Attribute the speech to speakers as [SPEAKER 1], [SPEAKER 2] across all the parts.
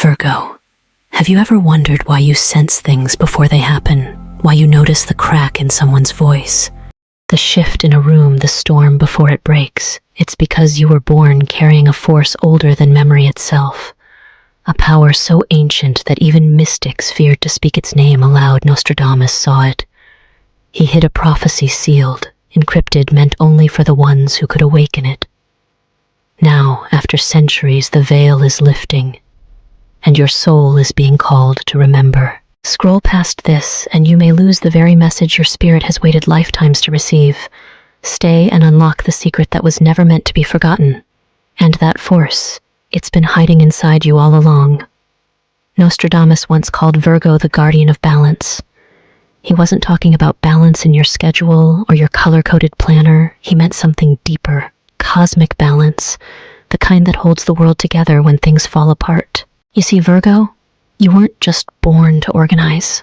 [SPEAKER 1] Virgo, have you ever wondered why you sense things before they happen? Why you notice the crack in someone's voice? The shift in a room, the storm before it breaks? It's because you were born carrying a force older than memory itself. A power so ancient that even mystics feared to speak its name aloud. Nostradamus saw it. He hid a prophecy sealed, encrypted, meant only for the ones who could awaken it. Now, after centuries, the veil is lifting, and your soul is being called to remember. Scroll past this, and you may lose the very message your spirit has waited lifetimes to receive. Stay and unlock the secret that was never meant to be forgotten. And that force, it's been hiding inside you all along. Nostradamus once called Virgo the guardian of balance. He wasn't talking about balance in your schedule or your color-coded planner. He meant something deeper, cosmic balance, the kind that holds the world together when things fall apart. You see, Virgo, you weren't just born to organize.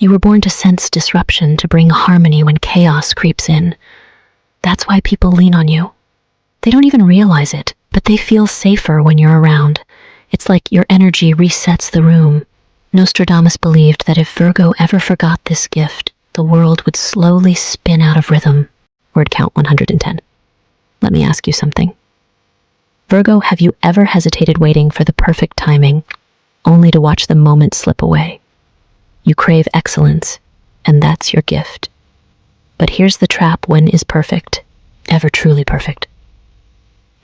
[SPEAKER 1] You were born to sense disruption, to bring harmony when chaos creeps in. That's why people lean on you. They don't even realize it, but they feel safer when you're around. It's like your energy resets the room. Nostradamus believed that if Virgo ever forgot this gift, the world would slowly spin out of rhythm. Word count 110. Let me ask you something. Virgo, have you ever hesitated waiting for the perfect timing, only to watch the moment slip away? You crave excellence, and that's your gift. But here's the trap: when is perfect ever truly perfect?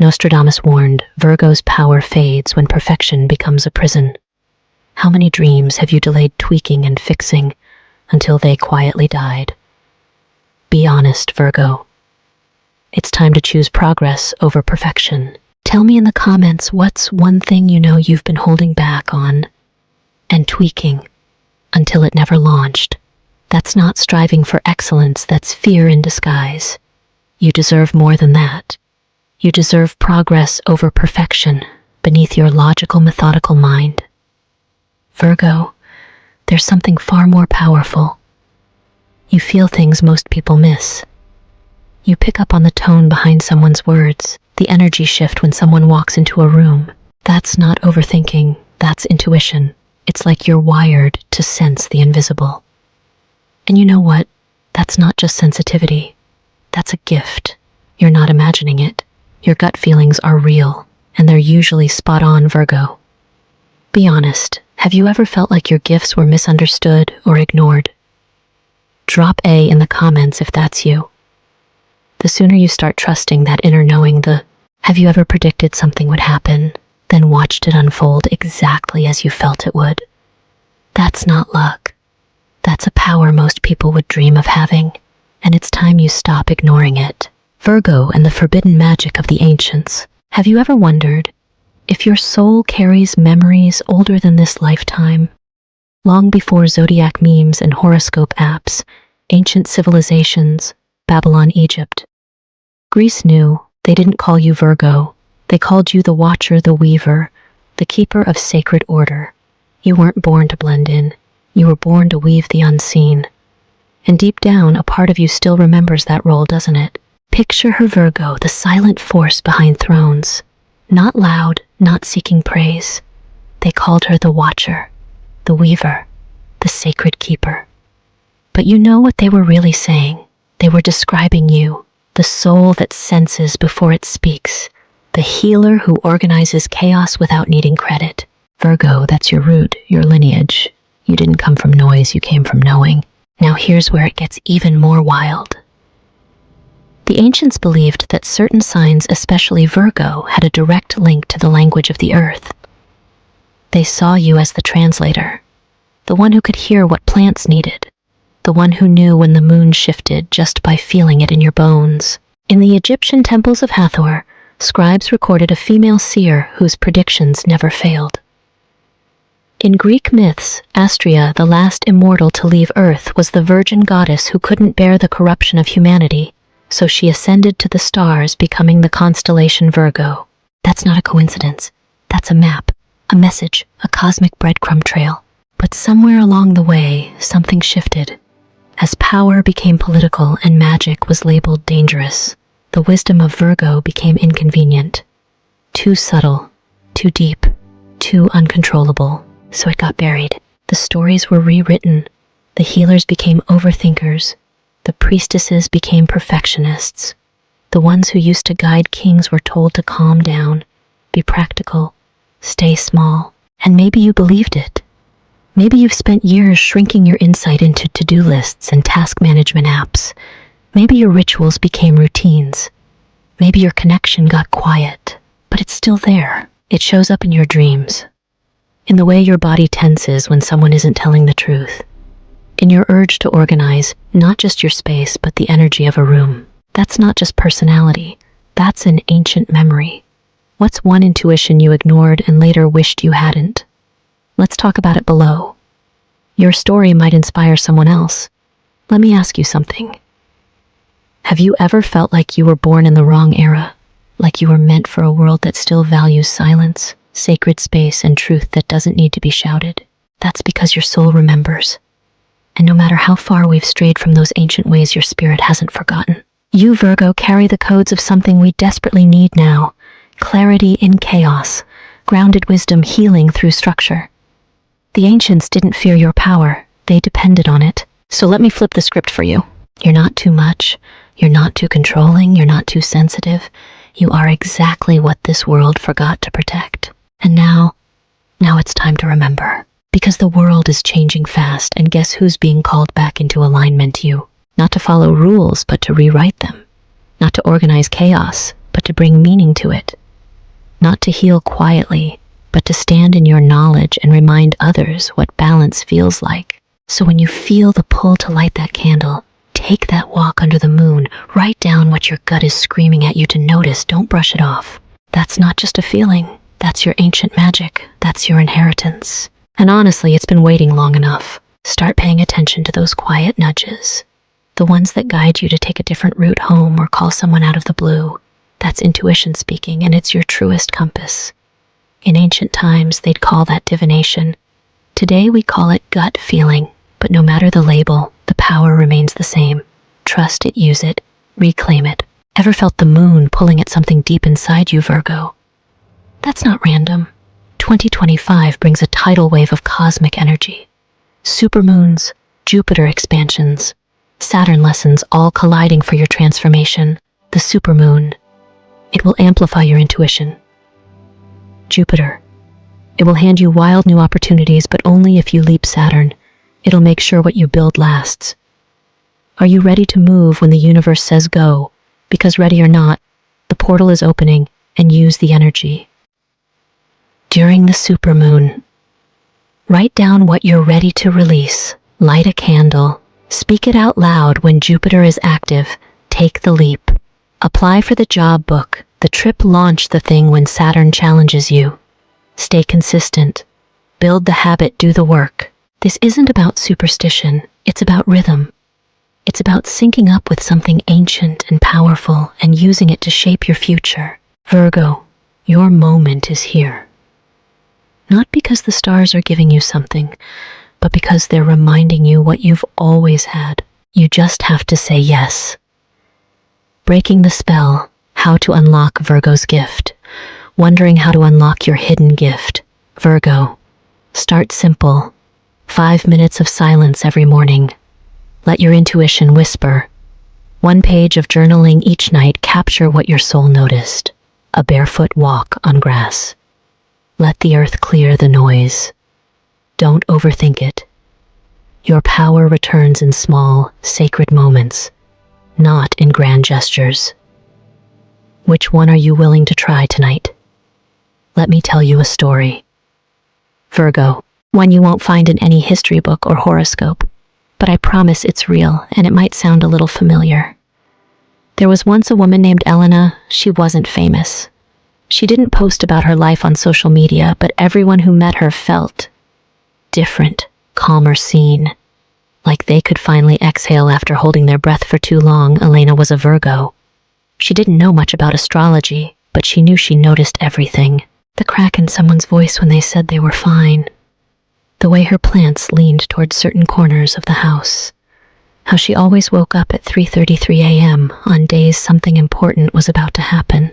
[SPEAKER 1] Nostradamus warned, Virgo's power fades when perfection becomes a prison. How many dreams have you delayed tweaking and fixing until they quietly died? Be honest, Virgo. It's time to choose progress over perfection. Tell me in the comments, what's one thing you know you've been holding back on and tweaking until it never launched? That's not striving for excellence, that's fear in disguise. You deserve more than that. You deserve progress over perfection beneath your logical, methodical mind. Virgo, there's something far more powerful. You feel things most people miss. You pick up on the tone behind someone's words, the energy shift when someone walks into a room. That's not overthinking, that's intuition. It's like you're wired to sense the invisible. And you know what? That's not just sensitivity. That's a gift. You're not imagining it. Your gut feelings are real, and they're usually spot on, Virgo. Be honest, have you ever felt like your gifts were misunderstood or ignored? Drop A in the comments if that's you. The sooner you start trusting that inner knowing, have you ever predicted something would happen, then watched it unfold exactly as you felt it would? That's not luck. That's a power most people would dream of having, and it's time you stop ignoring it. Virgo and the forbidden magic of the ancients. Have you ever wondered if your soul carries memories older than this lifetime? Long before zodiac memes and horoscope apps, ancient civilizations, Babylon, Egypt, Greece knew. They didn't call you Virgo. They called you the watcher, the weaver, the keeper of sacred order. You weren't born to blend in. You were born to weave the unseen. And deep down, a part of you still remembers that role, doesn't it? Picture her, Virgo, the silent force behind thrones. Not loud, not seeking praise. They called her the watcher, the weaver, the sacred keeper. But you know what they were really saying? They were describing you, the soul that senses before it speaks, the healer who organizes chaos without needing credit. Virgo, that's your root, your lineage. You didn't come from noise, you came from knowing. Now here's where it gets even more wild. The ancients believed that certain signs, especially Virgo, had a direct link to the language of the earth. They saw you as the translator, the one who could hear what plants needed, the one who knew when the moon shifted just by feeling it in your bones. In the Egyptian temples of Hathor, scribes recorded a female seer whose predictions never failed. In Greek myths, Astrea, the last immortal to leave Earth, was the virgin goddess who couldn't bear the corruption of humanity, so she ascended to the stars, becoming the constellation Virgo. That's not a coincidence. That's a map, a message, a cosmic breadcrumb trail. But somewhere along the way, something shifted. As power became political and magic was labeled dangerous, the wisdom of Virgo became inconvenient. Too subtle, too deep, too uncontrollable, so it got buried. The stories were rewritten. The healers became overthinkers. The priestesses became perfectionists. The ones who used to guide kings were told to calm down, be practical, stay small. And maybe you believed it. Maybe you've spent years shrinking your insight into to-do lists and task management apps. Maybe your rituals became routines. Maybe your connection got quiet, but it's still there. It shows up in your dreams, in the way your body tenses when someone isn't telling the truth, in your urge to organize not just your space but the energy of a room. That's not just personality, that's an ancient memory. What's one intuition you ignored and later wished you hadn't? Let's talk about it below. Your story might inspire someone else. Let me ask you something. Have you ever felt like you were born in the wrong era? Like you were meant for a world that still values silence, sacred space, and truth that doesn't need to be shouted? That's because your soul remembers. And no matter how far we've strayed from those ancient ways, your spirit hasn't forgotten. You, Virgo, carry the codes of something we desperately need now. Clarity in chaos, grounded wisdom healing through structure. The ancients didn't fear your power, they depended on it. So let me flip the script for you. You're not too much, you're not too controlling, you're not too sensitive. You are exactly what this world forgot to protect. And now it's time to remember. Because the world is changing fast, and guess who's being called back into alignment? You. Not to follow rules, but to rewrite them. Not to organize chaos, but to bring meaning to it. Not to heal quietly, but to stand in your knowledge and remind others what balance feels like. So when you feel the pull to light that candle, take that walk under the moon, write down what your gut is screaming at you to notice, don't brush it off. That's not just a feeling, that's your ancient magic, that's your inheritance. And honestly, it's been waiting long enough. Start paying attention to those quiet nudges. The ones that guide you to take a different route home or call someone out of the blue. That's intuition speaking, and it's your truest compass. In ancient times, they'd call that divination. Today, we call it gut feeling. But no matter the label, the power remains the same. Trust it, use it, reclaim it. Ever felt the moon pulling at something deep inside you, Virgo? That's not random. 2025 brings a tidal wave of cosmic energy. Supermoons, Jupiter expansions, Saturn lessons all colliding for your transformation. The supermoon. It will amplify your intuition. Jupiter. It will hand you wild new opportunities, but only if you leap Saturn. It'll make sure what you build lasts. Are you ready to move when the universe says go? Because ready or not, the portal is opening, and use the energy. During the supermoon, write down what you're ready to release. Light a candle. Speak it out loud when Jupiter is active. Take the leap. Apply for the job book, the trip, launch the thing when Saturn challenges you. Stay consistent. Build the habit, do the work. This isn't about superstition, it's about rhythm. It's about syncing up with something ancient and powerful and using it to shape your future. Virgo, your moment is here. Not because the stars are giving you something, but because they're reminding you what you've always had. You just have to say yes. Breaking the spell, how to unlock Virgo's gift. Wondering how to unlock your hidden gift? Virgo, start simple. 5 minutes of silence every morning. Let your intuition whisper. 1 page of journaling each night. Capture what your soul noticed. A barefoot walk on grass. Let the earth clear the noise. Don't overthink it. Your power returns in small, sacred moments, not in grand gestures. Which one are you willing to try tonight? Let me tell you a story. Virgo, one you won't find in any history book or horoscope, but I promise it's real and it might sound a little familiar. There was once a woman named Elena. She wasn't famous. She didn't post about her life on social media, but everyone who met her felt different, calmer, seen. Like they could finally exhale after holding their breath for too long. Elena was a Virgo. She didn't know much about astrology, but she knew she noticed everything. The crack in someone's voice when they said they were fine. The way her plants leaned toward certain corners of the house. How she always woke up at 3:33 a.m. on days something important was about to happen.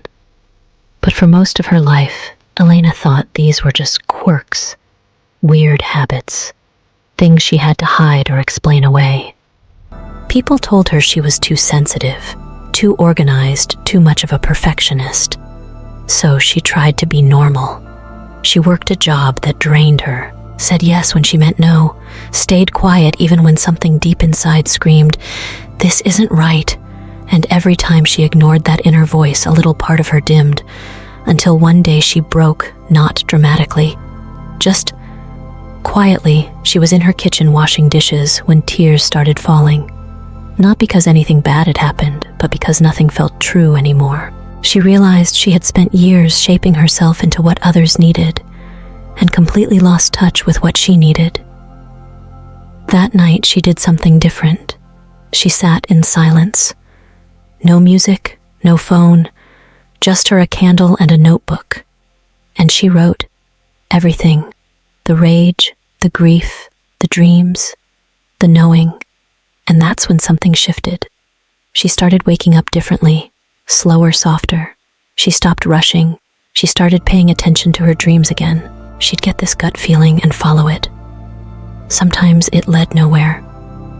[SPEAKER 1] But for most of her life, Elena thought these were just quirks, weird habits, things she had to hide or explain away. People told her she was too sensitive, too organized, too much of a perfectionist. So she tried to be normal. She worked a job that drained her, said yes when she meant no, stayed quiet even when something deep inside screamed, "This isn't right." And every time she ignored that inner voice, a little part of her dimmed, until one day she broke, not dramatically. Just quietly, she was in her kitchen washing dishes when tears started falling. Not because anything bad had happened, but because nothing felt true anymore. She realized she had spent years shaping herself into what others needed, and completely lost touch with what she needed. That night, she did something different. She sat in silence. No music, no phone, just her, a candle, and a notebook. And she wrote everything: the rage, the grief, the dreams, the knowing. And that's when something shifted. She started waking up differently, slower, softer. She stopped rushing. She started paying attention to her dreams again. She'd get this gut feeling and follow it. Sometimes it led nowhere.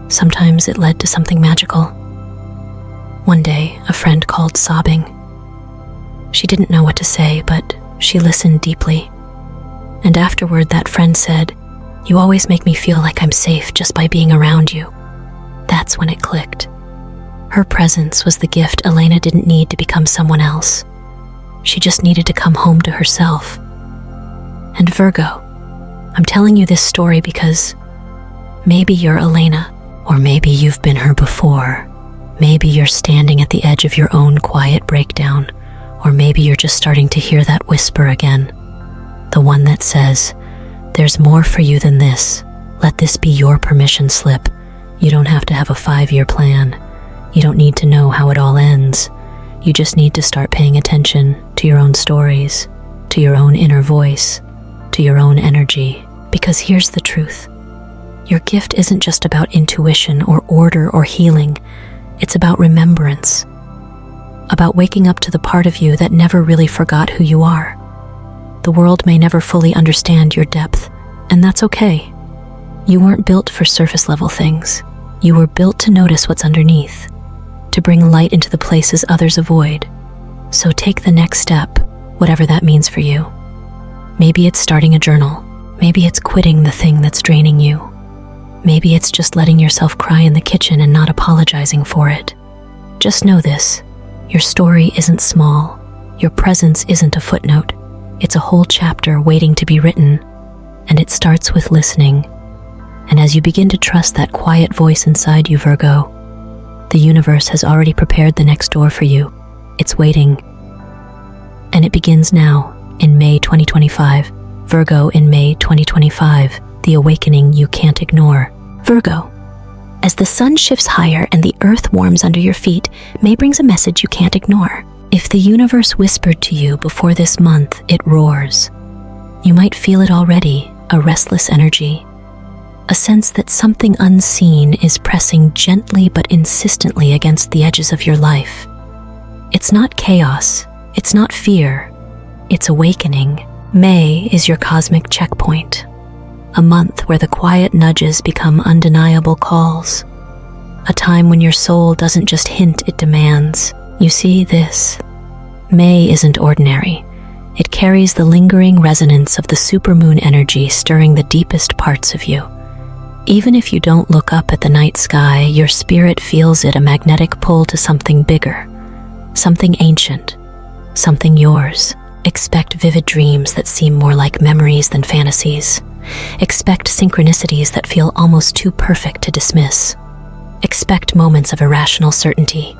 [SPEAKER 1] Sometimes it led to something magical. One day, a friend called sobbing. She didn't know what to say, but she listened deeply. And afterward, that friend said, "You always make me feel like I'm safe just by being around you." That's when it clicked. Her presence was the gift Elena didn't need to become someone else. She just needed to come home to herself. And Virgo, I'm telling you this story because maybe you're Elena, or maybe you've been her before. Maybe you're standing at the edge of your own quiet breakdown, or maybe you're just starting to hear that whisper again. The one that says, "There's more for you than this. Let this be your permission slip. You don't have to have a 5-year plan. You don't need to know how it all ends. You just need to start paying attention to your own stories, to your own inner voice, to your own energy. Because here's the truth. Your gift isn't just about intuition or order or healing. It's about remembrance. About waking up to the part of you that never really forgot who you are. The world may never fully understand your depth, and that's okay. You weren't built for surface-level things. You were built to notice what's underneath, to bring light into the places others avoid. So take the next step, whatever that means for you. Maybe it's starting a journal. Maybe it's quitting the thing that's draining you. Maybe it's just letting yourself cry in the kitchen and not apologizing for it. Just know this: your story isn't small. Your presence isn't a footnote. It's a whole chapter waiting to be written, and it starts with listening. And as you begin to trust that quiet voice inside you, Virgo, the universe has already prepared the next door for you. It's waiting. And it begins now, in May 2025. Virgo, in May 2025, the awakening you can't ignore. Virgo, as the sun shifts higher and the earth warms under your feet, May brings a message you can't ignore. If the universe whispered to you before this month, it roars. You might feel it already, a restless energy. A sense that something unseen is pressing gently but insistently against the edges of your life. It's not chaos, it's not fear, it's awakening. May is your cosmic checkpoint, a month where the quiet nudges become undeniable calls, a time when your soul doesn't just hint, it demands. You see this? May isn't ordinary. It carries the lingering resonance of the supermoon energy stirring the deepest parts of you. Even if you don't look up at the night sky, your spirit feels it, a magnetic pull to something bigger, something ancient, something yours. Expect vivid dreams that seem more like memories than fantasies. Expect synchronicities that feel almost too perfect to dismiss. Expect moments of irrational certainty.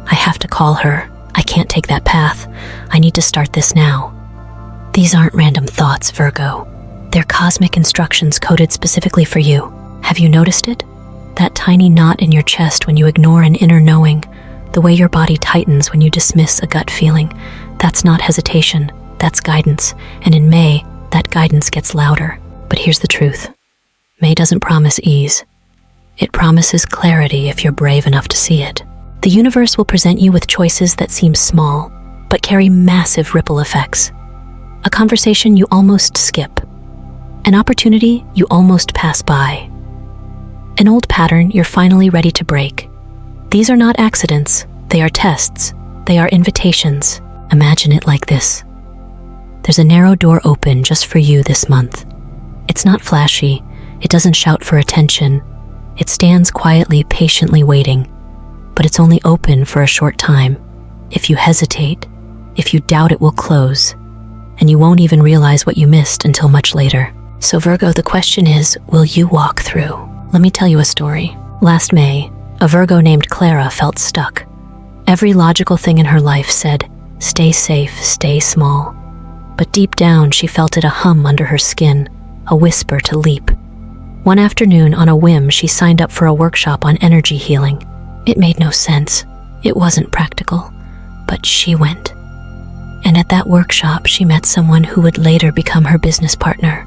[SPEAKER 1] I have to call her. I can't take that path. I need to start this now. These aren't random thoughts, Virgo. They're cosmic instructions coded specifically for you. Have you noticed it? That tiny knot in your chest when you ignore an inner knowing, the way your body tightens when you dismiss a gut feeling. That's not hesitation, that's guidance. And in May, that guidance gets louder. But here's the truth. May doesn't promise ease. It promises clarity if you're brave enough to see it. The universe will present you with choices that seem small, but carry massive ripple effects. A conversation you almost skip. An opportunity you almost pass by. An old pattern you're finally ready to break. These are not accidents, they are tests, they are invitations. Imagine it like this. There's a narrow door open just for you this month. It's not flashy, it doesn't shout for attention. It stands quietly, patiently waiting. But it's only open for a short time. If you hesitate, if you doubt, it will close, and you won't even realize what you missed until much later. So Virgo, the question is, will you walk through? Let me tell you a story. Last May, a Virgo named Clara felt stuck. Every logical thing in her life said, stay safe, stay small. But deep down, she felt it a hum under her skin, a whisper to leap. One afternoon, on a whim, she signed up for a workshop on energy healing. It made no sense. It wasn't practical. But she went. And at that workshop, she met someone who would later become her business partner,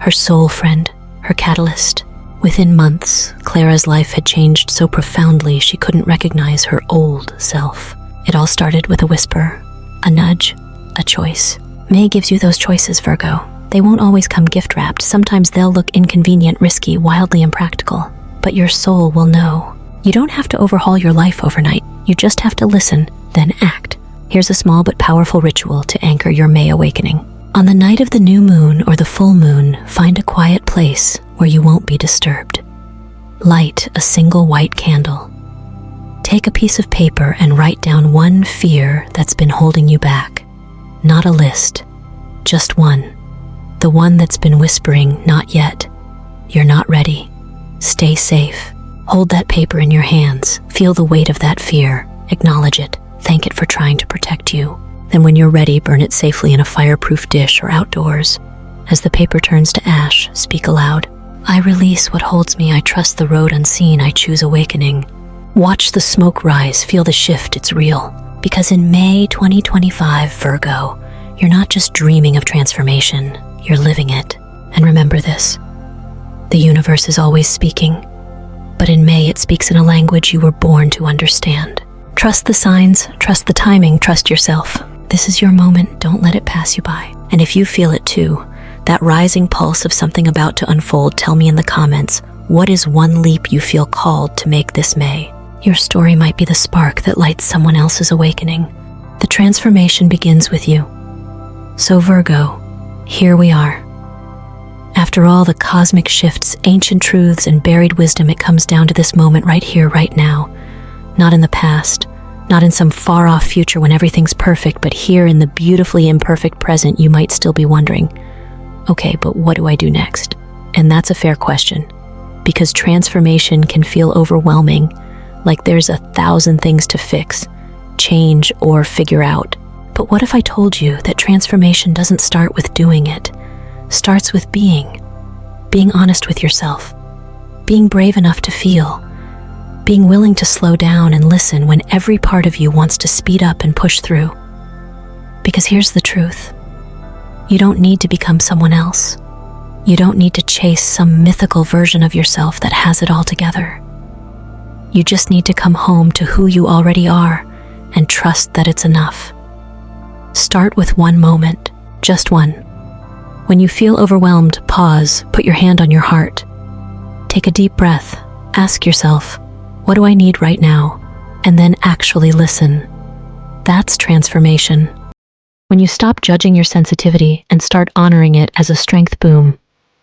[SPEAKER 1] her soul friend, her catalyst. Within months, Clara's life had changed so profoundly she couldn't recognize her old self. It all started with a whisper, a nudge, a choice. May gives you those choices, Virgo. They won't always come gift-wrapped. Sometimes they'll look inconvenient, risky, wildly impractical. But your soul will know. You don't have to overhaul your life overnight. You just have to listen, then act. Here's a small but powerful ritual to anchor your May awakening. On the night of the new moon or the full moon, find a quiet place where you won't be disturbed. Light a single white candle. Take a piece of paper and write down one fear that's been holding you back. Not a list, just one. The one that's been whispering, not yet. You're not ready. Stay safe. Hold that paper in your hands. Feel the weight of that fear. Acknowledge it. Thank it for trying to protect you. Then when you're ready, burn it safely in a fireproof dish or outdoors. As the paper turns to ash, speak aloud. I release what holds me. I trust the road unseen. I choose awakening. Watch the smoke rise. Feel the shift. It's real. Because in May 2025, Virgo, you're not just dreaming of transformation. You're living it. And remember this. The universe is always speaking. But in May, it speaks in a language you were born to understand. Trust the signs, trust the timing, trust yourself. This is your moment, don't let it pass you by. And if you feel it too, that rising pulse of something about to unfold, tell me in the comments, what is one leap you feel called to make this May? Your story might be the spark that lights someone else's awakening. The transformation begins with you. So Virgo, here we are. After all the cosmic shifts, ancient truths, and buried wisdom, it comes down to this moment right here, right now. Not in the past, not in some far-off future when everything's perfect, but here in the beautifully imperfect present, you might still be wondering, okay, but what do I do next? And that's a fair question, because transformation can feel overwhelming, like there's 1,000 things to fix, change, or figure out. But what if I told you that transformation doesn't start with doing it? Starts with being honest with yourself, being brave enough to feel, being willing to slow down and listen when every part of you wants to speed up and push through. Because here's the truth. You don't need to become someone else. You don't need to chase some mythical version of yourself that has it all together. You just need to come home to who you already are and trust that it's enough. Start with one moment, just one. When you feel overwhelmed, pause, put your hand on your heart. Take a deep breath, ask yourself, what do I need right now? And then actually listen. That's transformation. When you stop judging your sensitivity and start honoring it as a strength, boom.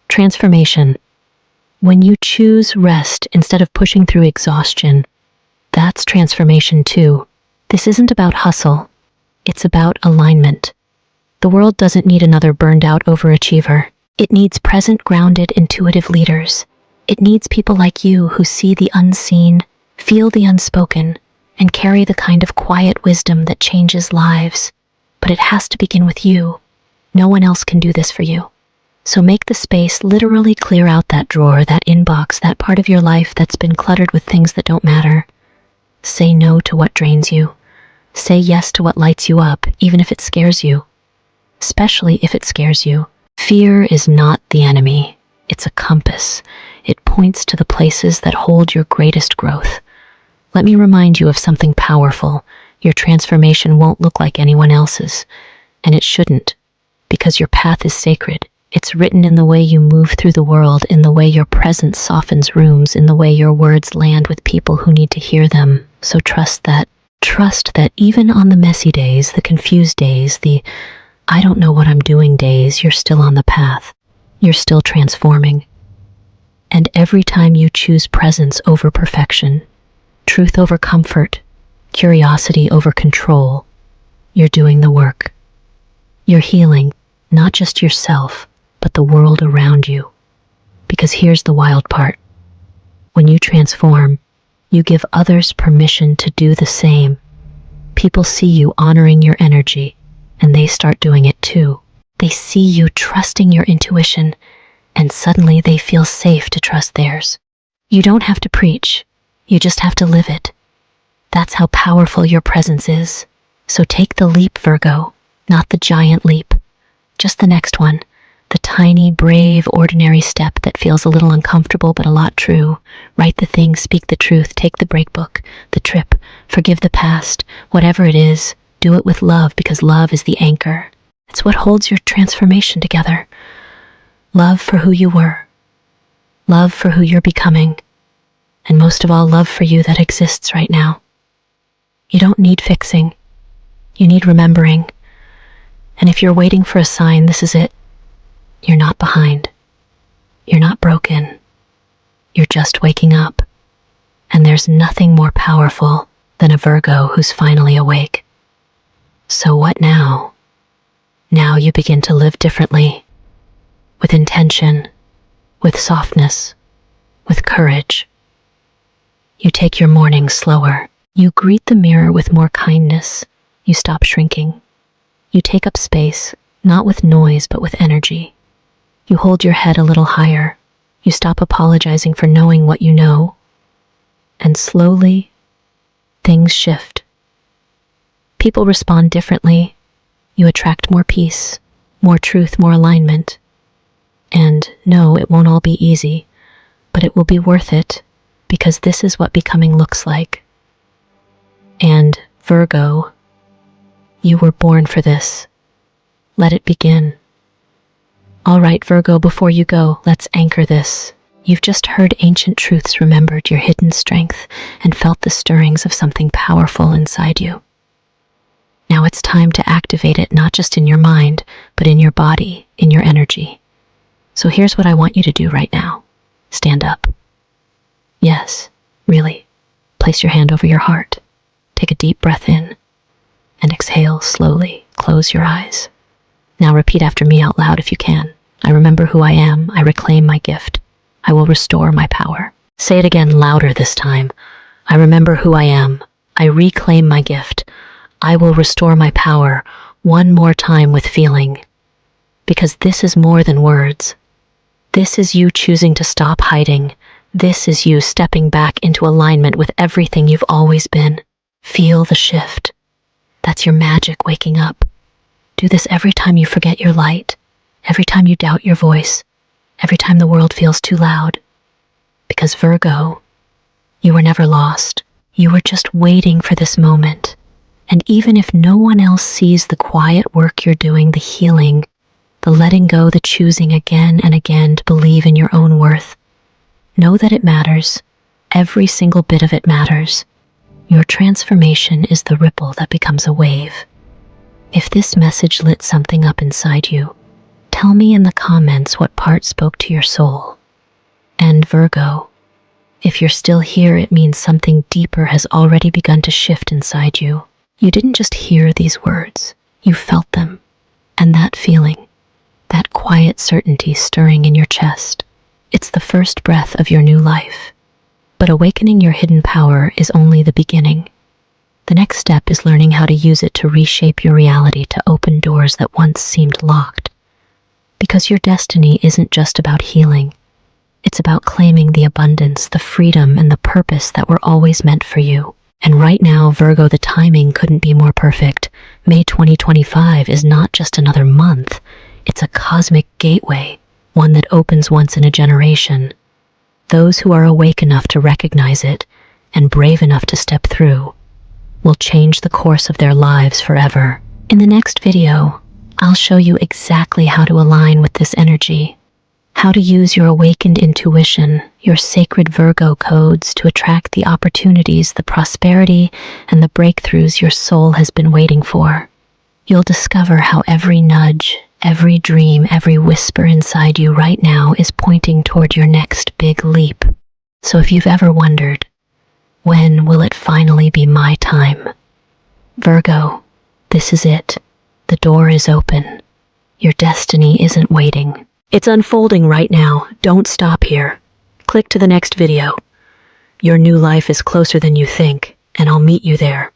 [SPEAKER 1] Transformation. When you choose rest instead of pushing through exhaustion, that's transformation too. This isn't about hustle. It's about alignment. The world doesn't need another burned-out overachiever. It needs present, grounded, intuitive leaders. It needs people like you who see the unseen, feel the unspoken, and carry the kind of quiet wisdom that changes lives. But it has to begin with you. No one else can do this for you. So make the space, literally clear out that drawer, that inbox, that part of your life that's been cluttered with things that don't matter. Say no to what drains you. Say yes to what lights you up, even if it scares you. Especially if it scares you. Fear is not the enemy. It's a compass. It points to the places that hold your greatest growth. Let me remind you of something powerful. Your transformation won't look like anyone else's, and it shouldn't. Because your path is sacred. It's written in the way you move through the world, in the way your presence softens rooms, in the way your words land with people who need to hear them. So trust that. Trust that even on the messy days, the confused days, the I don't know what I'm doing days, you're still on the path. You're still transforming. And every time you choose presence over perfection, truth over comfort, curiosity over control, you're doing the work. You're healing, not just yourself, but the world around you. Because here's the wild part. When you transform, you give others permission to do the same. People see you honoring your energy, and they start doing it too. They see you trusting your intuition, and suddenly they feel safe to trust theirs. You don't have to preach, you just have to live it. That's how powerful your presence is. So take the leap, Virgo, not the giant leap, just the next one. The tiny, brave, ordinary step that feels a little uncomfortable but a lot true. Write the thing, speak the truth, take the break book, the trip, forgive the past, whatever it is, do it with love because love is the anchor. It's what holds your transformation together. Love for who you were, love for who you're becoming, and most of all, love for you that exists right now. You don't need fixing, you need remembering. And if you're waiting for a sign, this is it. You're not behind. You're not broken. You're just waking up. And there's nothing more powerful than a Virgo who's finally awake. So what now? Now you begin to live differently. With intention, with softness, with courage. You take your mornings slower. You greet the mirror with more kindness. You stop shrinking. You take up space, not with noise, but with energy. You hold your head a little higher. You stop apologizing for knowing what you know. And slowly, things shift. People respond differently. You attract more peace, more truth, more alignment. And no, it won't all be easy, but it will be worth it, because this is what becoming looks like. And Virgo, you were born for this. Let it begin. All right, Virgo, before you go, let's anchor this. You've just heard ancient truths, remembered your hidden strength, and felt the stirrings of something powerful inside you. Now it's time to activate it, not just in your mind, but in your body, in your energy. So here's what I want you to do right now. Stand up. Yes, really. Place your hand over your heart. Take a deep breath in, and exhale slowly. Close your eyes. Now repeat after me out loud if you can. I remember who I am. I reclaim my gift. I will restore my power. Say it again, louder this time. I remember who I am. I reclaim my gift. I will restore my power. One more time with feeling. Because this is more than words. This is you choosing to stop hiding. This is you stepping back into alignment with everything you've always been. Feel the shift. That's your magic waking up. Do this every time you forget your light, every time you doubt your voice, every time the world feels too loud. Because Virgo, you were never lost. You were just waiting for this moment. And even if no one else sees the quiet work you're doing, the healing, the letting go, the choosing again and again to believe in your own worth, know that it matters. Every single bit of it matters. Your transformation is the ripple that becomes a wave. If this message lit something up inside you, tell me in the comments what part spoke to your soul. And Virgo, if you're still here, it means something deeper has already begun to shift inside you. You didn't just hear these words, you felt them. And that feeling, that quiet certainty stirring in your chest, it's the first breath of your new life. But awakening your hidden power is only the beginning. The next step is learning how to use it to reshape your reality, to open doors that once seemed locked. Because your destiny isn't just about healing. It's about claiming the abundance, the freedom, and the purpose that were always meant for you. And right now, Virgo, the timing couldn't be more perfect. May 2025 is not just another month. It's a cosmic gateway, one that opens once in a generation. Those who are awake enough to recognize it and brave enough to step through will change the course of their lives forever. In the next video, I'll show you exactly how to align with this energy, how to use your awakened intuition, your sacred Virgo codes to attract the opportunities, the prosperity, and the breakthroughs your soul has been waiting for. You'll discover how every nudge, every dream, every whisper inside you right now is pointing toward your next big leap. So if you've ever wondered, when will it finally be my time? Virgo, this is it. The door is open. Your destiny isn't waiting. It's unfolding right now. Don't stop here. Click to the next video. Your new life is closer than you think, and I'll meet you there.